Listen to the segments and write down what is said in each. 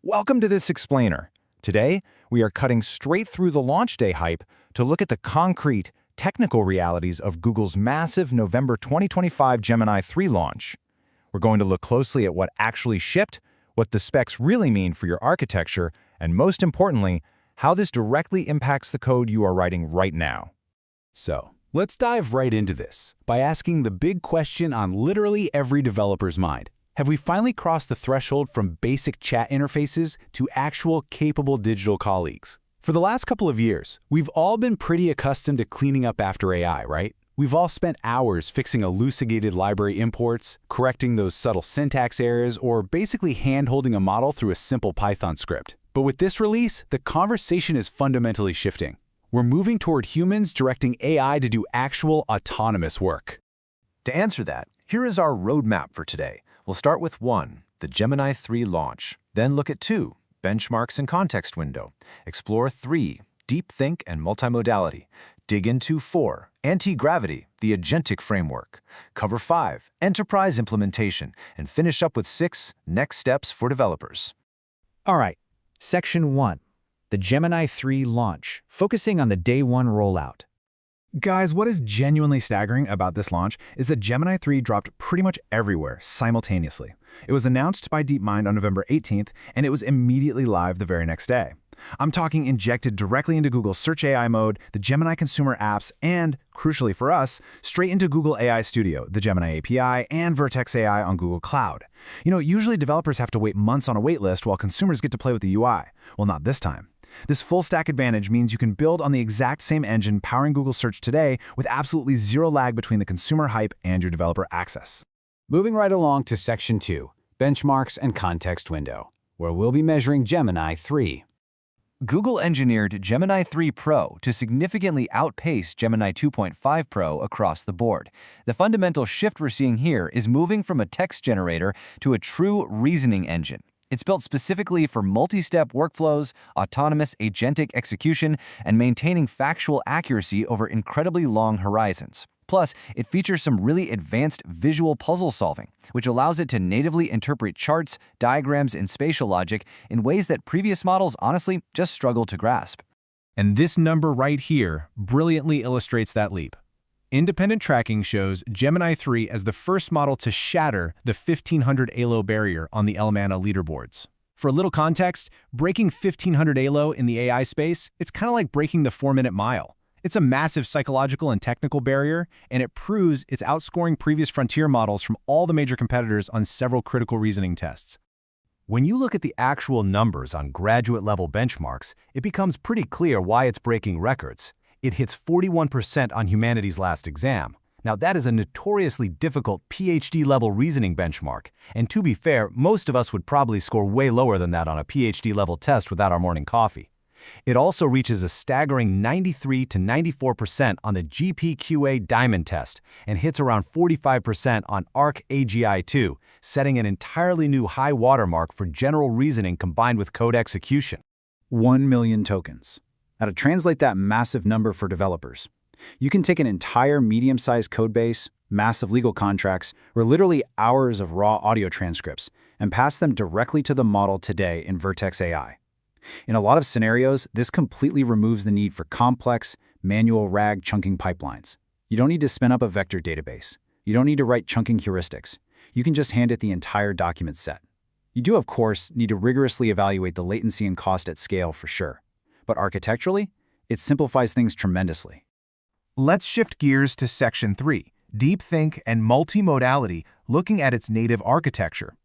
Welcome to this explainer. Today, we are cutting straight through the launch day hype to look at the concrete, technical realities of Google's massive November 2025 Gemini 3 launch. We're going to look closely at what actually shipped, what the specs really mean for your architecture, and most importantly, how this directly impacts the code you are writing right now. So, let's dive right into this by asking the big question on literally every developer's mind. Have we finally crossed the threshold from basic chat interfaces to actual capable digital colleagues? For the last couple of years, we've all been pretty accustomed to cleaning up after AI, right? We've all spent hours fixing elucidated library imports, correcting those subtle syntax errors, or basically hand-holding a model through a simple Python script. But with this release, the conversation is fundamentally shifting. We're moving toward humans directing AI to do actual autonomous work. To answer that, here is our roadmap for today. We'll start with 1, the Gemini 3 launch. Then look at 2, benchmarks and context window. Explore 3, deep think and multimodality. Dig into 4, anti-gravity, the agentic framework. Cover 5, enterprise implementation. And finish up with 6, next steps for developers. All right, Section 1, the Gemini 3 launch, focusing on the Day 1 rollout. Guys, what is genuinely staggering about this launch is that Gemini 3 dropped pretty much everywhere simultaneously. It was announced by DeepMind on November 18th, and it was immediately live the very next day. I'm talking injected directly into Google's Search AI mode, the Gemini consumer apps, and, crucially for us, straight into Google AI Studio, the Gemini API, and Vertex AI on Google Cloud. Usually developers have to wait months on a waitlist while consumers get to play with the UI. Well, not this time. This full-stack advantage means you can build on the exact same engine powering Google Search today with absolutely zero lag between the consumer hype and your developer access. Moving right along to Section 2, benchmarks and context window, where we'll be measuring Gemini 3. Google engineered Gemini 3 Pro to significantly outpace Gemini 2.5 Pro across the board. The fundamental shift we're seeing here is moving from a text generator to a true reasoning engine. It's built specifically for multi-step workflows, autonomous agentic execution, and maintaining factual accuracy over incredibly long horizons. Plus, it features some really advanced visual puzzle solving, which allows it to natively interpret charts, diagrams, and spatial logic in ways that previous models honestly just struggle to grasp. And this number right here brilliantly illustrates that leap. Independent tracking shows Gemini 3 as the first model to shatter the 1500 ALO barrier on the Elemana leaderboards. For a little context, breaking 1500 ALO in the AI space, it's kind of like breaking the 4-minute mile. It's a massive psychological and technical barrier, and it proves it's outscoring previous frontier models from all the major competitors on several critical reasoning tests. When you look at the actual numbers on graduate-level benchmarks, it becomes pretty clear why it's breaking records. It hits 41% on humanities' last exam. Now, that is a notoriously difficult PhD-level reasoning benchmark, and to be fair, most of us would probably score way lower than that on a PhD-level test without our morning coffee. It also reaches a staggering 93 to 94% on the GPQA Diamond test and hits around 45% on ARC AGI2, setting an entirely new high watermark for general reasoning combined with code execution. 1 million tokens. Now, to translate that massive number for developers, you can take an entire medium-sized codebase, massive legal contracts, or literally hours of raw audio transcripts, and pass them directly to the model today in Vertex AI. In a lot of scenarios, this completely removes the need for complex, manual RAG chunking pipelines. You don't need to spin up a vector database. You don't need to write chunking heuristics. You can just hand it the entire document set. You do, of course, need to rigorously evaluate the latency and cost at scale for sure. But architecturally, it simplifies things tremendously. Let's shift gears to Section 3, deep think and multimodality, looking at its native architecture.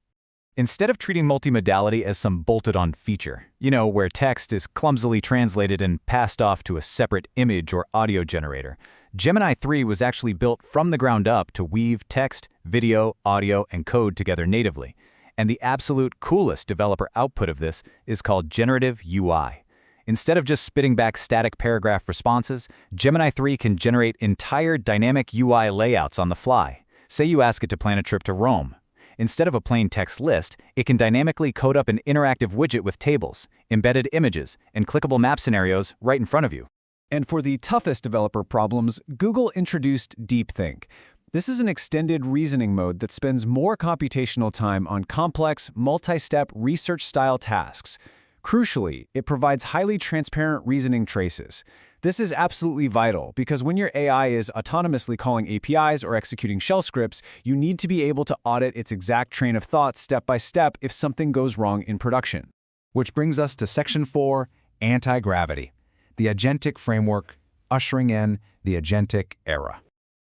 Instead of treating multimodality as some bolted-on feature, where text is clumsily translated and passed off to a separate image or audio generator, Gemini 3 was actually built from the ground up to weave text, video, audio, and code together natively. And the absolute coolest developer output of this is called generative UI. Instead of just spitting back static paragraph responses, Gemini 3 can generate entire dynamic UI layouts on the fly. Say you ask it to plan a trip to Rome. Instead of a plain text list, it can dynamically code up an interactive widget with tables, embedded images, and clickable map scenarios right in front of you. And for the toughest developer problems, Google introduced Deep Think. This is an extended reasoning mode that spends more computational time on complex, multi-step research-style tasks. Crucially, it provides highly transparent reasoning traces. This is absolutely vital because when your AI is autonomously calling APIs or executing shell scripts, you need to be able to audit its exact train of thought step by step if something goes wrong in production. Which brings us to Section 4, Anti-Gravity, the agentic framework ushering in the agentic era.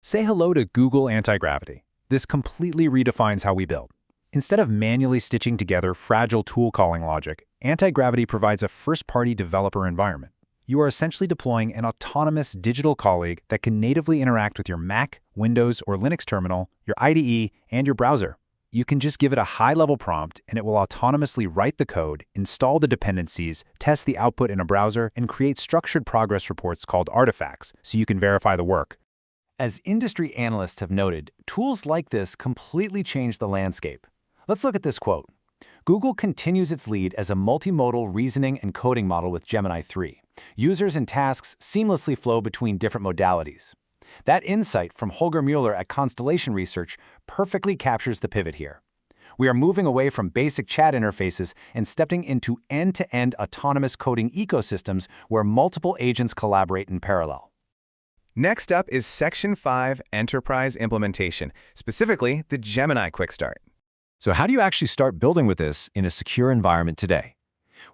Say hello to Google Anti-Gravity. This completely redefines how we build. Instead of manually stitching together fragile tool calling logic, Anti-Gravity provides a first-party developer environment. You are essentially deploying an autonomous digital colleague that can natively interact with your Mac, Windows, or Linux terminal, your IDE, and your browser. You can just give it a high-level prompt, and it will autonomously write the code, install the dependencies, test the output in a browser, and create structured progress reports called artifacts, so you can verify the work. As industry analysts have noted, tools like this completely change the landscape. Let's look at this quote. Google continues its lead as a multimodal reasoning and coding model with Gemini 3. Users and tasks seamlessly flow between different modalities. That insight from Holger Mueller at Constellation Research perfectly captures the pivot here. We are moving away from basic chat interfaces and stepping into end-to-end autonomous coding ecosystems where multiple agents collaborate in parallel. Next up is Section 5, Enterprise Implementation, specifically the Gemini Quick Start. So how do you actually start building with this in a secure environment today?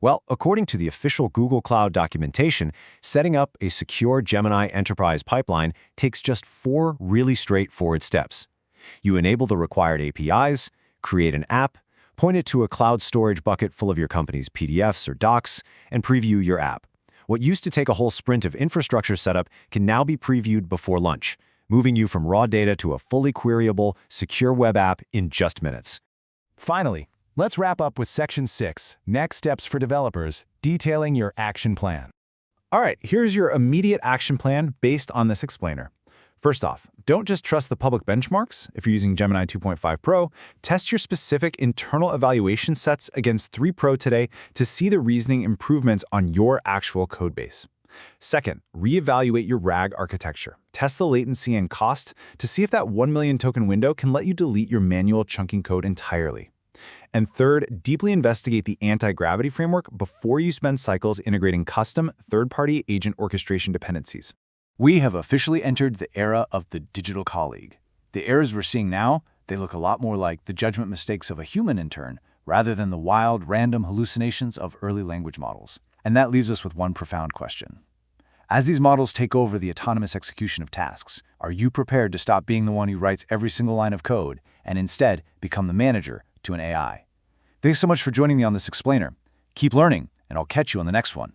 Well, according to the official Google Cloud documentation, setting up a secure Gemini enterprise pipeline takes just 4 really straightforward steps. You enable the required APIs, create an app, point it to a cloud storage bucket full of your company's PDFs or docs, and preview your app. What used to take a whole sprint of infrastructure setup can now be previewed before lunch, moving you from raw data to a fully queryable, secure web app in just minutes. Finally, let's wrap up with Section 6, Next Steps for Developers, detailing your action plan. All right, here's your immediate action plan based on this explainer. First off, don't just trust the public benchmarks. If you're using Gemini 2.5 Pro, test your specific internal evaluation sets against 3 Pro today to see the reasoning improvements on your actual codebase. Second, reevaluate your RAG architecture. Test the latency and cost to see if that 1 million token window can let you delete your manual chunking code entirely. And third, deeply investigate the anti-gravity framework before you spend cycles integrating custom third-party agent orchestration dependencies. We have officially entered the era of the digital colleague. The errors we're seeing now, they look a lot more like the judgment mistakes of a human intern rather than the wild, random hallucinations of early language models. And that leaves us with one profound question. As these models take over the autonomous execution of tasks, are you prepared to stop being the one who writes every single line of code and instead become the manager to an AI? Thanks so much for joining me on this explainer. Keep learning, and I'll catch you on the next one.